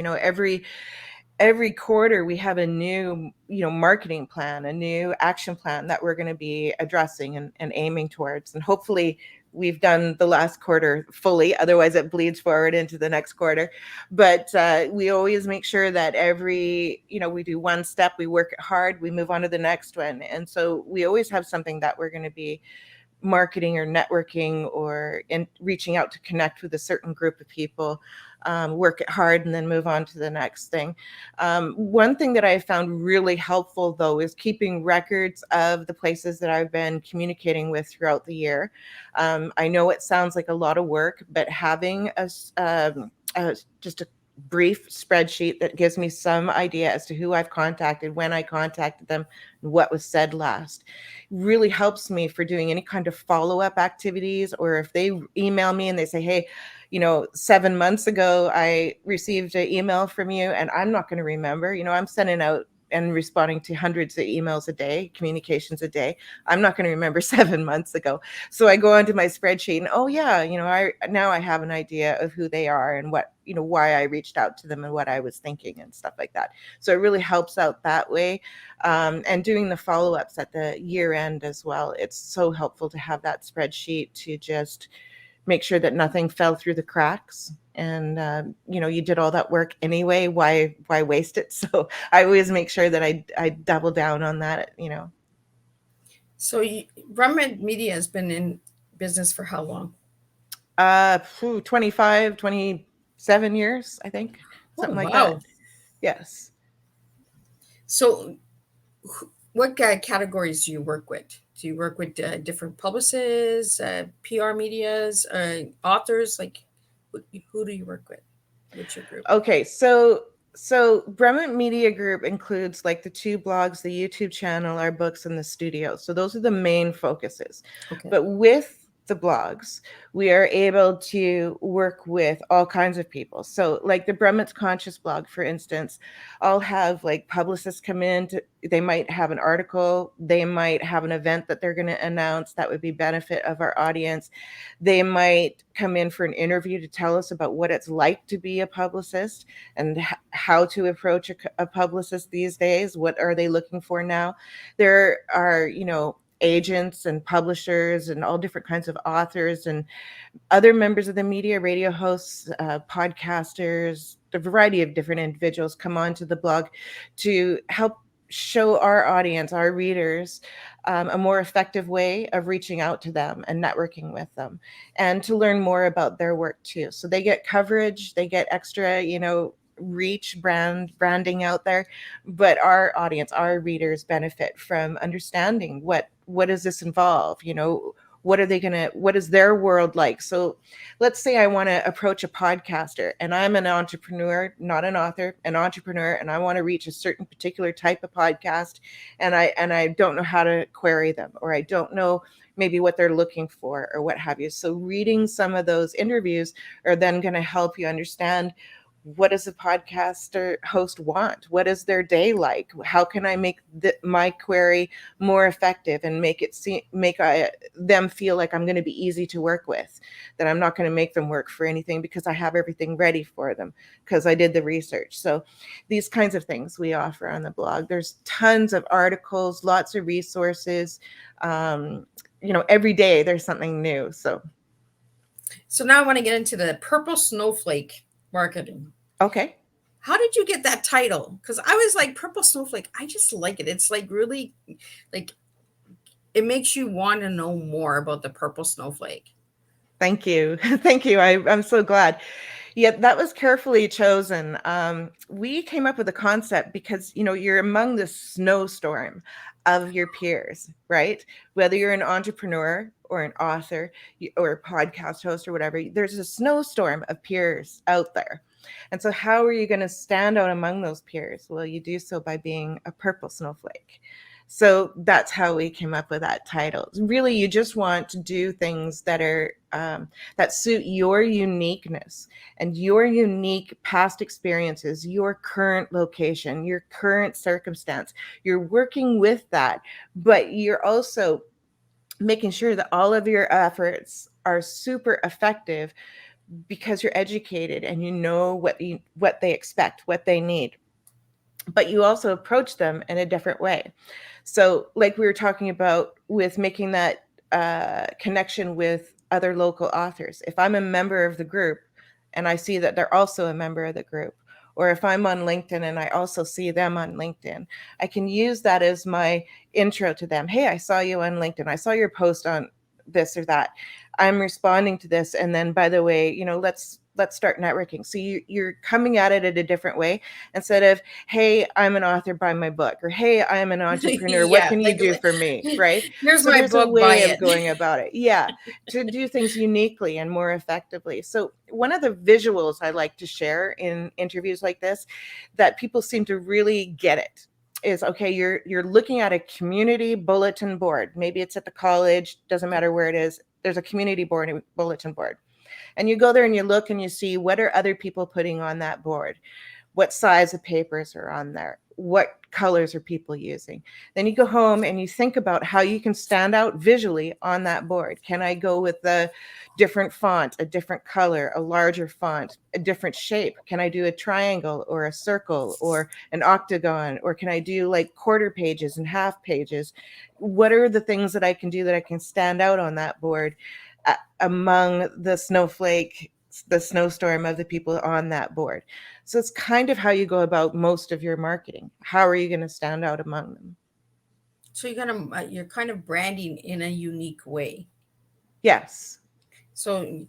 Every quarter we have a new, marketing plan, a new action plan that we're going to be addressing and aiming towards. And hopefully we've done the last quarter fully, otherwise it bleeds forward into the next quarter. But we always make sure that we do one step, we work it hard, we move on to the next one. And so we always have something that we're going to be marketing or networking or reaching out to connect with a certain group of people, work it hard, and then move on to the next thing. One thing that I found really helpful, though, is keeping records of the places that I've been communicating with throughout the year. I know it sounds like a lot of work, but having just a brief spreadsheet that gives me some idea as to who I've contacted, when I contacted them, and what was said last, really helps me for doing any kind of follow-up activities. Or if they email me and they say, hey, 7 months ago I received an email from you, and I'm not going to remember. I'm sending out and responding to hundreds of emails a day, communications a day. I'm not going to remember 7 months ago. So I go onto my spreadsheet and, oh yeah, I have an idea of who they are and what, why I reached out to them and what I was thinking and stuff like that. So it really helps out that way. And doing the follow-ups at the year end as well. It's so helpful to have that spreadsheet to just make sure that nothing fell through the cracks. And you did all that work anyway. Why waste it? So I always make sure that I double down on that. So Brummet Media has been in business for how long? 25, 27 years, I think, something like that. Yes. So what categories do you work with? Do you work with different publicists, PR medias, authors? Like, who do you work with? What's your group? Okay, so Brummet Media Group includes like the 2 blogs, the YouTube channel, our books, and the studio. So those are the main focuses. Okay. But with the blogs, we are able to work with all kinds of people. So like the Brummet's Conscious blog, for instance, I'll have like publicists come in. They might have an article. They might have an event that they're going to announce that would be benefit of our audience. They might come in for an interview to tell us about what it's like to be a publicist and how to approach a publicist these days. What are they looking for now? There are, agents and publishers and all different kinds of authors and other members of the media, radio hosts, podcasters, a variety of different individuals come onto the blog to help show our audience, our readers, a more effective way of reaching out to them and networking with them, and to learn more about their work too. So they get coverage, they get extra, reach, branding out there, but our audience, our readers, benefit from understanding what does this involve, what is their world like? So let's say I want to approach a podcaster, and I'm an entrepreneur, not an author, an entrepreneur, and I want to reach a certain particular type of podcast, and I don't know how to query them, or I don't know maybe what they're looking for or what have you. So reading some of those interviews are then going to help you understand what does a podcaster host want? What is their day like? How can I make my query more effective and them feel like I'm going to be easy to work with, that I'm not going to make them work for anything because I have everything ready for them because I did the research. So these kinds of things we offer on the blog. There's tons of articles, lots of resources. Every day there's something new. So now I want to get into the purple snowflake marketing. Okay. How did you get that title? Because I was like, purple snowflake, I just like it. It's like really, like, it makes you want to know more about the purple snowflake. Thank you. Thank you. I'm so glad. Yeah, that was carefully chosen. We came up with a concept because, you're among the snowstorm of your peers, right? Whether you're an entrepreneur or an author or a podcast host or whatever, there's a snowstorm of peers out there. And so how are you going to stand out among those peers? Well, you do so by being a purple snowflake. So that's how we came up with that title. Really, you just want to do things that are that suit your uniqueness and your unique past experiences, your current location, your current circumstance. You're working with that, but you're also making sure that all of your efforts are super effective because you're educated and you know what they expect, what they need. But you also approach them in a different way. So, like we were talking about with making that connection with other local authors, if I'm a member of the group and I see that they're also a member of the group, or if I'm on LinkedIn and I also see them on LinkedIn, I can use that as my intro to them. Hey, I saw you on LinkedIn. I saw your post on this or that. I'm responding to this. And then, by the way, let's start networking. So you're coming at it in a different way instead of, hey, I'm an author, buy my book, or hey, I'm an entrepreneur, what Yeah, can you do for me, right? Here's So my there's a book, buy way of it. going about it. Yeah, to do things uniquely and more effectively. So one of the visuals I like to share in interviews like this that people seem to really get it is, okay, you're looking at a community bulletin board. Maybe it's at the college, doesn't matter where it is. There's a community bulletin board. And you go there and you look and you see, what are other people putting on that board? What size of papers are on there? What colors are people using? Then you go home and you think about how you can stand out visually on that board. Can I go with a different font, a different color, a larger font, a different shape? Can I do a triangle or a circle or an octagon? Or can I do like quarter pages and half pages? What are the things that I can do that I can stand out on that board among the snowstorm of the people on that board? So it's kind of how you go about most of your marketing. How are you going to stand out among them? So you're kind of branding in a unique way. Yes. So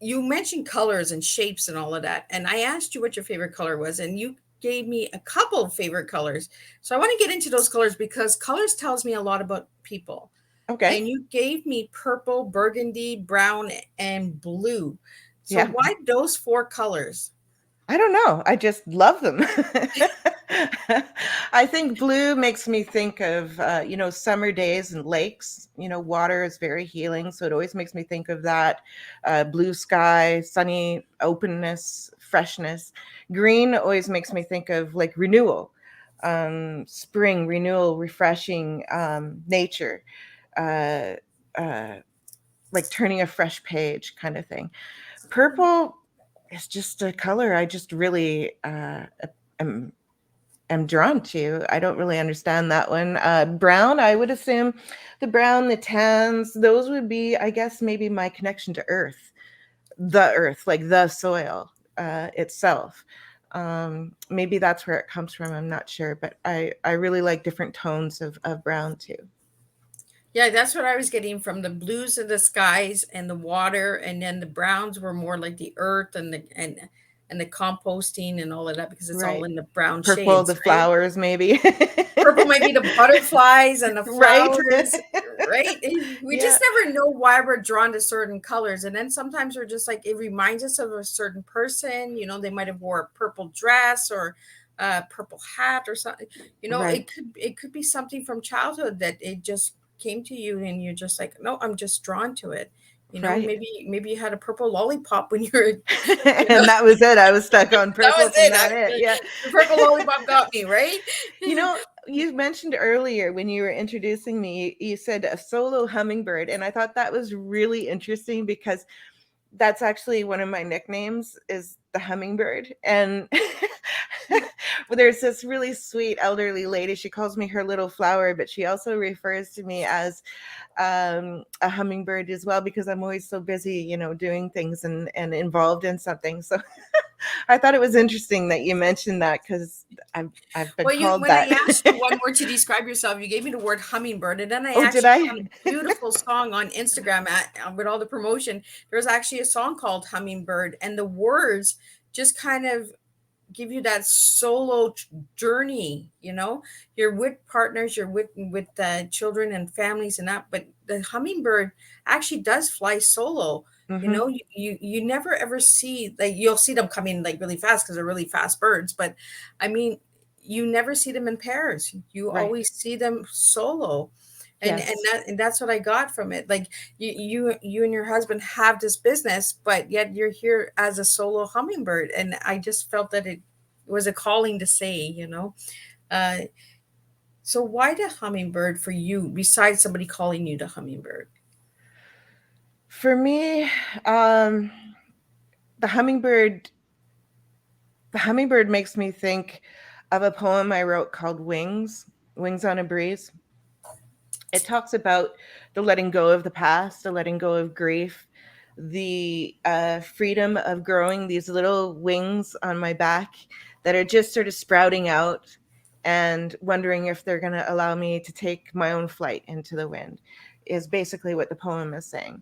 you mentioned colors and shapes and all of that, and I asked you what your favorite color was, and you gave me a couple of favorite colors. So I want to get into those colors because colors tells me a lot about people. Okay. And you gave me purple, burgundy, brown, and blue. So Yeah. why those four colors? I don't know. I just love them. I think blue makes me think of, summer days and lakes. Water is very healing. So it always makes me think of that. Blue sky, sunny openness, freshness. Green always makes me think of like renewal, spring, renewal, refreshing, nature, uh, uh, like turning a fresh page kind of thing. Purple, it's just a color I just really am drawn to. I don't really understand that one. Brown, I would assume the brown, the tans, those would be, I guess, maybe my connection to earth, like the soil itself. Maybe that's where it comes from. I'm not sure, but I really like different tones of brown too. Yeah, that's what I was getting from the blues of the skies and the water, and then the browns were more like the earth and the composting and all of that because it's all Right. in the brown Purple, shades, the right? flowers, maybe. Purple might be the butterflies and the Right. flowers, right? We Yeah. just never know why we're drawn to certain colors. And then sometimes we're just like, it reminds us of a certain person. They might have wore a purple dress or a purple hat or something. Right. It could be something from childhood that it just came to you and you're just like, no, I'm just drawn to it. Right. Maybe you had a purple lollipop when you were, And that was it. I was stuck on that was purple from it. that it. Yeah. The purple lollipop got me, right? You know, you mentioned earlier when you were introducing me, you said a solo hummingbird. And I thought that was really interesting because that's actually one of my nicknames is the hummingbird. And there's this really sweet elderly lady. She calls me her little flower, but she also refers to me as a hummingbird as well because I'm always so busy, doing things and involved in something. So I thought it was interesting that you mentioned that because I've been Well, called when I that. asked you one word to describe yourself, you gave me the word hummingbird, and then I Oh, did actually I? found a beautiful song on Instagram with all the promotion. There's actually a song called Hummingbird, and the words just kind of give you that solo journey. You're with partners, you're with children and families and that, but the hummingbird actually does fly solo. Hmm. You never ever see, like, you'll see them coming like really fast because they're really fast birds, but I mean, you never see them in pairs, you Right. always see them solo. Yes. And that's what I got from it. Like, you and your husband have this business, but yet you're here as a solo hummingbird, and I just felt that it was a calling to say. uh so why the hummingbird for you, besides somebody calling you the hummingbird? For me, um, the hummingbird, the hummingbird makes me think of a poem I wrote called Wings, Wings on a Breeze. It talks about the letting go of the past, the letting go of grief, the freedom of growing these little wings on my back that are just sort of sprouting out and wondering if they're going to allow me to take my own flight into the wind, is basically what the poem is saying.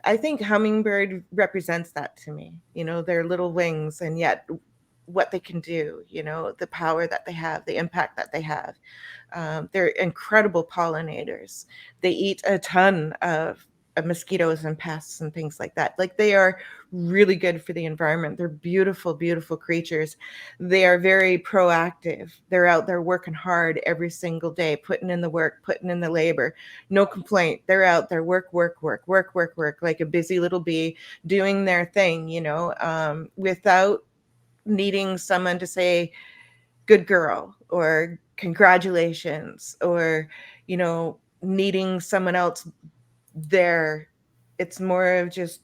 I think hummingbird represents that to me, their little wings and yet what they can do, the power that they have, the impact that they have. They're incredible pollinators. They eat a ton of mosquitoes and pests and things like that. Like, they are really good for the environment. They're beautiful, beautiful creatures. They are very proactive. They're out there working hard every single day, putting in the work, putting in the labor. No complaint. They're out there work, work, work, work, work, work, like a busy little bee doing their thing, without needing someone to say, good girl, or congratulations, or needing someone else there. It's more of just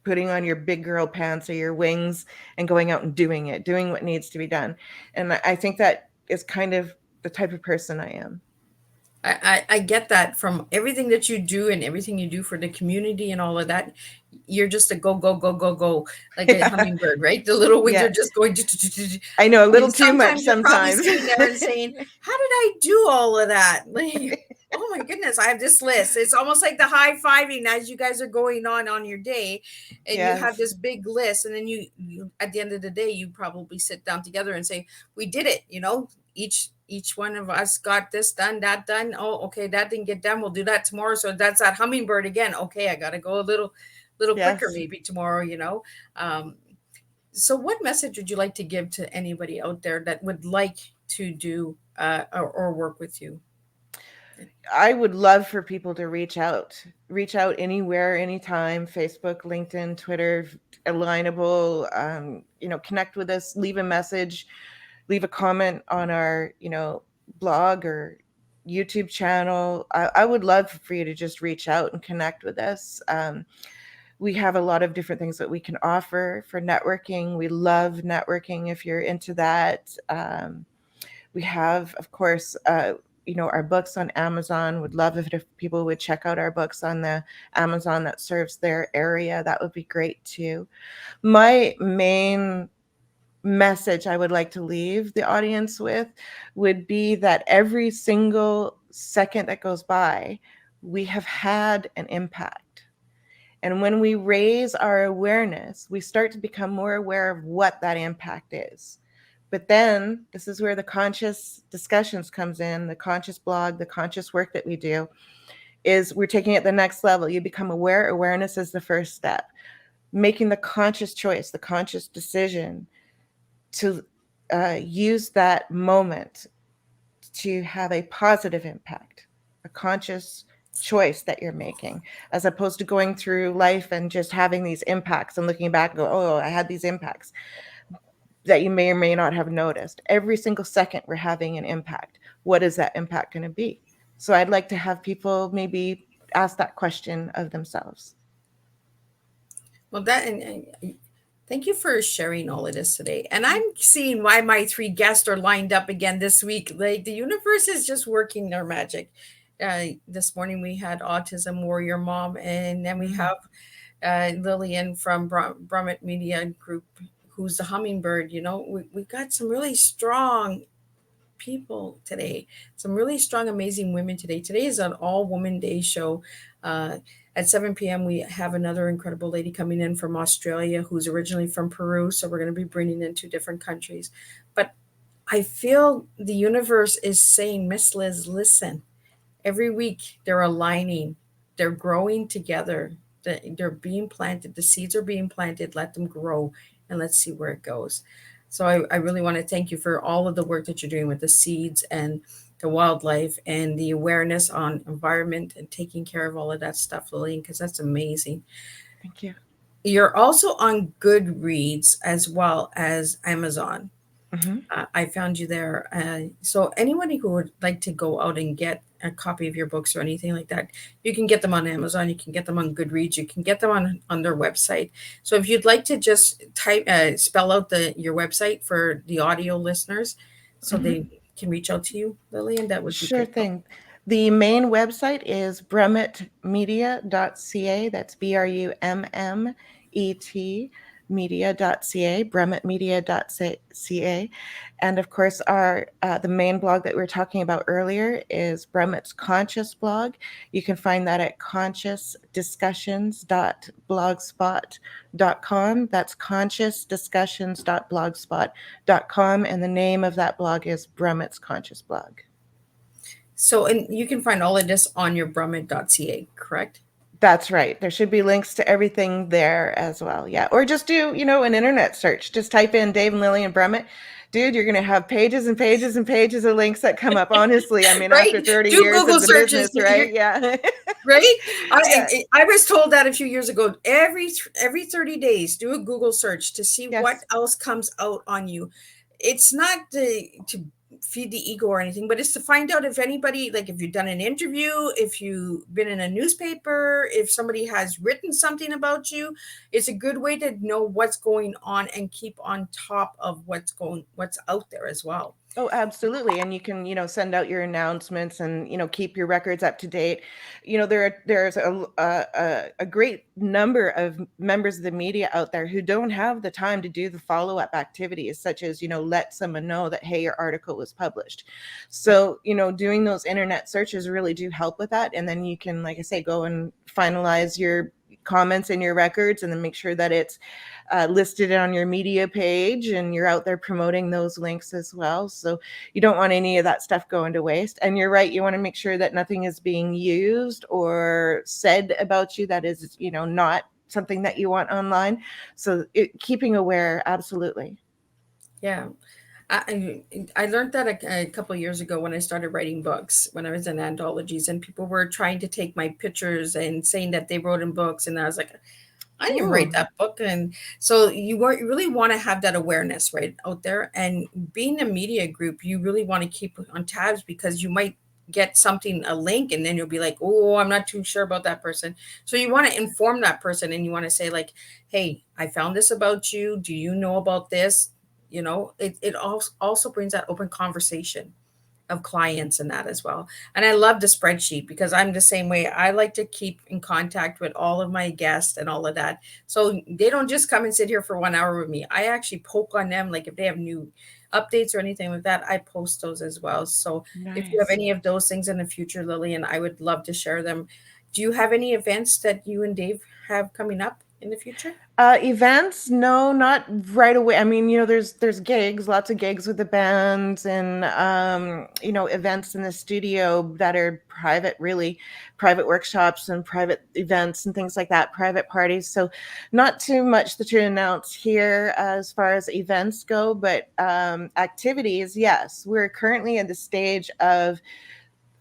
putting on your big girl pants or your wings and going out and doing what needs to be done. And I think that is kind of the type of person I am. I get that from everything that you do and everything you do for the community and all of that. You're just a go, go, go, go, go, like a Yeah. hummingbird, right? The little wings are Yes. just going. I know, a little And too much sometimes you're probably sometimes. sitting there and saying, how did I do all of that? Like, oh my goodness, I have this list. It's almost like the high fiving as you guys are going on your day, and you have Yes. this big list. And then you at the end of the day, you probably sit down together and say, we did it. Each one of us got this done, that done. Oh, okay, that didn't get done. We'll do that tomorrow. So that's that hummingbird again. Okay, I gotta go a little quicker Yes. maybe tomorrow. So what message would you like to give to anybody out there that would like to do or work with you? I would love for people to reach out anywhere, anytime. Facebook, LinkedIn, Twitter, alignable. Connect with us, leave a message, leave a comment on our, blog or YouTube channel. I would love for you to just reach out and connect with us. We have a lot of different things that we can offer for networking. We love networking if you're into that. We have, of course, our books on Amazon. Would love if people would check out our books on the Amazon that serves their area. That would be great too. My main message I would like to leave the audience with would be that every single second that goes by, we have had an impact. And when we raise our awareness, we start to become more aware of what that impact is. But then this is where the conscious discussions comes in, the conscious blog, the conscious work that we do is we're taking it the next level. You become aware. Awareness is the first step. Making the conscious choice, the conscious decision to use that moment to have a positive impact, a conscious choice that you're making, as opposed to going through life and just having these impacts and looking back and go, oh, I had these impacts that you may or may not have noticed. Every single second we're having an impact. What is that impact going to be? So I'd like to have people maybe ask that question of themselves. Well, and thank you for sharing all of this today. And I'm seeing why my three guests are lined up again this week. Like the universe is just working their magic. This morning we had Autism Warrior Mom, and then we have Lillian from Brummet Media Group, who's the hummingbird. You know, we got some really strong people today, some really strong, amazing women today. Today is an all woman day show. At 7 p.m., we have another incredible lady coming in from Australia who's originally from Peru. So we're going to be bringing in two different countries. But I feel the universe is saying, Miss Liz, listen, every week they're aligning, they're growing together, they're being planted, the seeds are being planted, let them grow, and let's see where it goes. So I really want to thank you for all of the work that you're doing with the seeds and the wildlife and the awareness on environment and taking care of all of that stuff, Lillian, because that's amazing. Thank you. You're also on Goodreads as well as Amazon. Mm-hmm. I found you there. So anybody who would like to go out and get a copy of your books or anything like that, you can get them on Amazon. You can get them on Goodreads. You can get them on their website. So if you'd like to just spell out your website for the audio listeners, so Mm-hmm. they can reach out to you, Lillian, that would be Sure great. thing. The main website is brummetmedia.ca. That's BRUMMET media.ca, brummetmedia.ca. And of course, our the main blog that we were talking about earlier is Brummet's Conscious blog. You can find that at consciousdiscussions.blogspot.com. That's consciousdiscussions.blogspot.com. And the name of that blog is Brummet's Conscious blog. So, and you can find all of this on your brummet.ca, correct? That's right. There should be links to everything there as well. Yeah. Or just do, an internet search. Just type in Dave and Lillian Brummet. Dude, you're going to have pages and pages and pages of links that come up. Honestly, I mean, Right? after 30 Do years Google of the searches. business, right? Yeah. Right? Yeah. I was told that a few years ago. Every 30 days, do a Google search to see what Yes. else comes out on you. It's not to feed the ego or anything, but it's to find out if anybody, like if you've done an interview, if you've been in a newspaper, if somebody has written something about you. It's a good way to know what's going on and keep on top of what's out there as well. Oh, absolutely. And you can, send out your announcements and, keep your records up to date. There's a great number of members of the media out there who don't have the time to do the follow-up activities, such as, let someone know that, hey, your article was published. So, doing those internet searches really do help with that. And then you can, like I say, go and finalize your comments in your records and then make sure that it's listed on your media page and you're out there promoting those links as well. So you don't want any of that stuff going to waste. And you're right, you want to make sure that nothing is being used or said about you that is, not something that you want online. So keeping aware, absolutely. Yeah. I learned that a couple of years ago when I started writing books, when I was in anthologies, and people were trying to take my pictures and saying that they wrote in books, and I was like, I didn't write that book. And so you really want to have that awareness right out there. And being a media group, you really want to keep on tabs because you might get something, a link, and then you'll be like, oh, I'm not too sure about that person. So you want to inform that person and you want to say like, hey, I found this about you. Do you know about this? It also brings that open conversation of clients and that as well. And I love the spreadsheet because I'm the same way. I like to keep in contact with all of my guests and all of that. So they don't just come and sit here for 1 hour with me. I actually poke on them. Like if they have new updates or anything like that, I post those as well. So if you have Nice. any of those things in the future, Lillian, I would love to share them. Do you have any events that you and Dave have coming up in the future? Events, no, not right away. I mean, there's gigs, lots of gigs with the bands and events in the studio that are private, really private workshops and private events and things like that, private parties. So not too much to announce here as far as events go, but activities, yes. We're currently in the stage of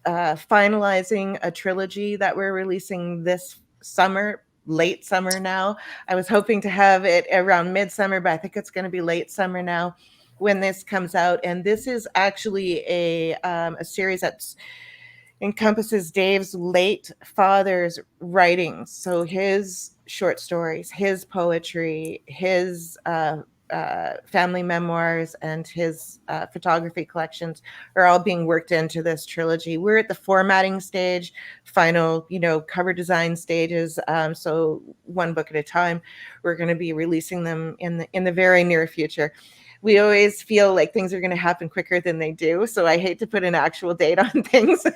finalizing a trilogy that we're releasing this summer, late summer now. I was hoping to have it around midsummer, but I think it's going to be late summer now when this comes out. And this is actually a series that's encompasses Dave's late father's writings. So his short stories, his poetry, his family memoirs, and his photography collections are all being worked into this trilogy. We're at the formatting stage, final, cover design stages. So one book at a time. We're going to be releasing them in the very near future. We always feel like things are going to happen quicker than they do. So I hate to put an actual date on things,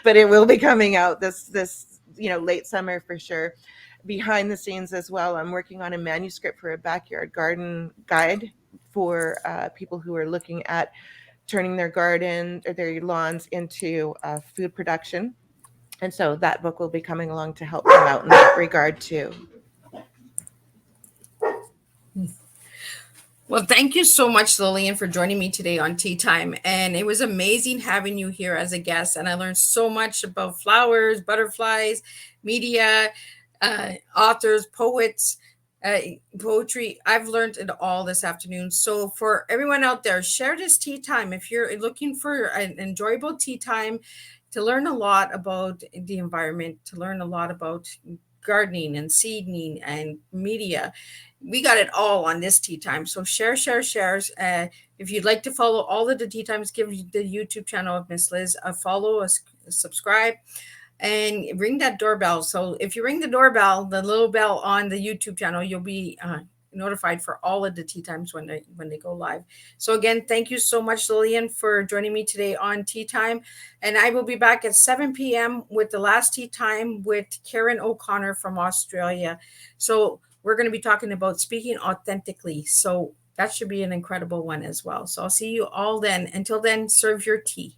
but it will be coming out this late summer for sure. Behind the scenes as well, I'm working on a manuscript for a backyard garden guide for people who are looking at turning their garden or their lawns into food production. And so that book will be coming along to help them out in that regard too. Well, thank you so much, Lillian, for joining me today on Teatime. And it was amazing having you here as a guest. And I learned so much about flowers, butterflies, media, authors, poets, poetry. I've learned it all this afternoon. So for everyone out there, share this Teatime. If you're looking for an enjoyable tea time to learn a lot about the environment, to learn a lot about gardening and seeding and media, we got it all on this Teatime. So shares. If you'd like to follow all of the Teatimes, give the YouTube channel of Miss Liz a follow, a subscribe, and ring that doorbell. So if you ring the doorbell, the little bell on the YouTube channel, you'll be notified for all of the Teatimes when they go live. So again, thank you so much, Lillian, for joining me today on Teatime. And I will be back at 7 p.m. with the last Teatime with Karen O'Connor from Australia. So we're going to be talking about speaking authentically. So that should be an incredible one as well. So I'll see you all then. Until then, serve your tea.